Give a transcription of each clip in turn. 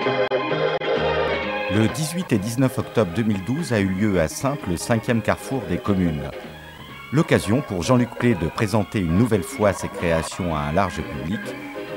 Le 18 et 19 octobre 2012 a eu lieu à Saintes le 5e carrefour des communes. L'occasion pour Jean-Luc Plé de présenter une nouvelle fois ses créations à un large public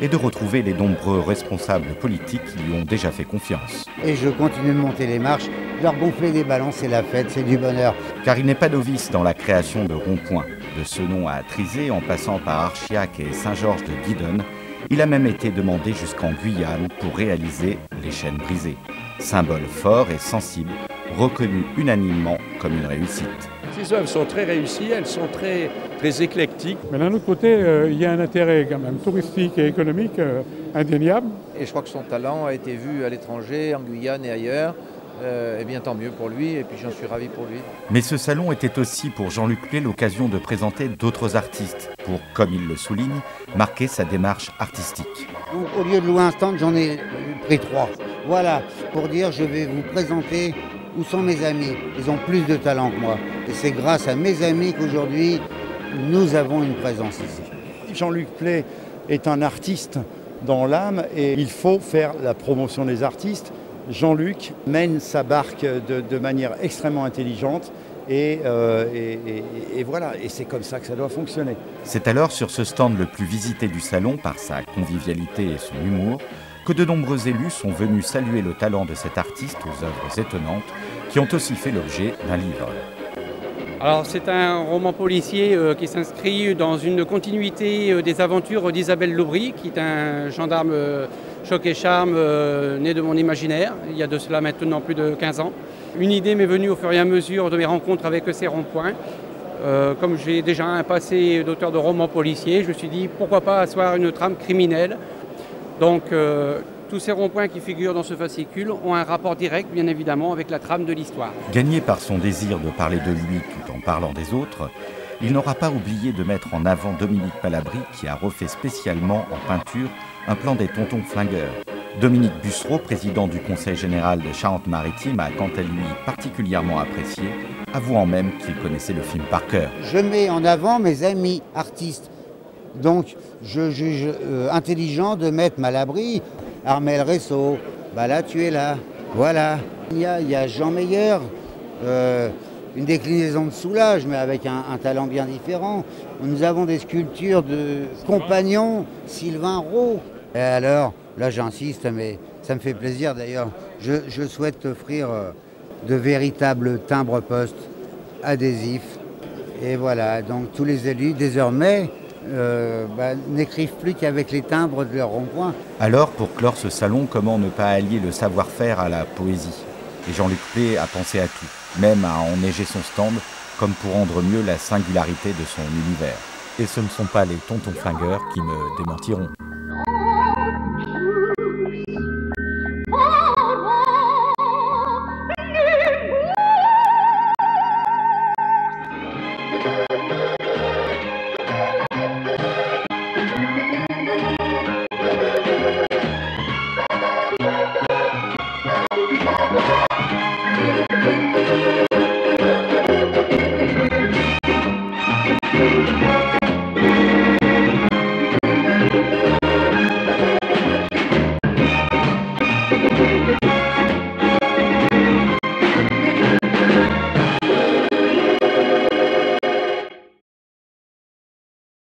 et de retrouver les nombreux responsables politiques qui lui ont déjà fait confiance. Et je continue de monter les marches, leur gonfler des ballons, c'est la fête, c'est du bonheur. Car il n'est pas novice dans la création de ronds-points. De Senon à Trizé, en passant par Archiac et Saint-Georges de Guidonne, il a même été demandé jusqu'en Guyane pour réaliser les chaînes brisées. Symbole fort et sensible, reconnu unanimement comme une réussite. Ces œuvres sont très réussies, elles sont très éclectiques. Mais d'un autre côté, il y a un intérêt quand même touristique et économique indéniable. Et je crois que son talent a été vu à l'étranger, en Guyane et ailleurs. Et bien tant mieux pour lui, et puis j'en suis ravi pour lui. Mais ce salon était aussi pour Jean-Luc Plé l'occasion de présenter d'autres artistes, pour, comme il le souligne, marquer sa démarche artistique. Donc, au lieu de louer un stand, j'en ai pris 3. Voilà, pour dire je vais vous présenter où sont mes amis. Ils ont plus de talent que moi. Et c'est grâce à mes amis qu'aujourd'hui, nous avons une présence ici. Jean-Luc Plé est un artiste dans l'âme et il faut faire la promotion des artistes. Jean-Luc mène sa barque de manière extrêmement intelligente et voilà, et c'est comme ça que ça doit fonctionner. C'est alors sur ce stand le plus visité du salon par sa convivialité et son humour que de nombreux élus sont venus saluer le talent de cet artiste aux œuvres étonnantes qui ont aussi fait l'objet d'un livre. Alors c'est un roman policier qui s'inscrit dans une continuité des aventures d'Isabelle Laubry, qui est un gendarme choc et charme né de mon imaginaire, il y a de cela maintenant plus de 15 ans. Une idée m'est venue au fur et à mesure de mes rencontres avec ces ronds-points. Comme j'ai déjà un passé d'auteur de romans policiers, je me suis dit pourquoi pas asseoir une trame criminelle. Donc tous ces ronds-points qui figurent dans ce fascicule ont un rapport direct, bien évidemment, avec la trame de l'histoire. Gagné par son désir de parler de lui tout en parlant des autres, il n'aura pas oublié de mettre en avant Dominique Palabry qui a refait spécialement en peinture un plan des Tontons Flingueurs. Dominique Bussereau, président du Conseil général de Charente-Maritime, a quant à lui particulièrement apprécié, avouant même qu'il connaissait le film par cœur. Je mets en avant mes amis artistes. Donc je juge intelligent de mettre Malabry, Armel Ressot, bah là tu es là, voilà. Il y a Jean Meyer, une déclinaison de Soulage, mais avec un talent bien différent. Nous avons des sculptures de compagnons, Sylvain Roux. Et alors, là j'insiste, mais ça me fait plaisir d'ailleurs, je souhaite offrir de véritables timbres-poste adhésifs. Et voilà, donc tous les élus désormais n'écrivent plus qu'avec les timbres de leur rond-point. Alors, pour clore ce salon, comment ne pas allier le savoir-faire à la poésie? Et Jean-Luc Plé a pensé à tout, même à enneiger son stand, comme pour rendre mieux la singularité de son univers. Et ce ne sont pas les Tontons Flingueurs qui me démentiront.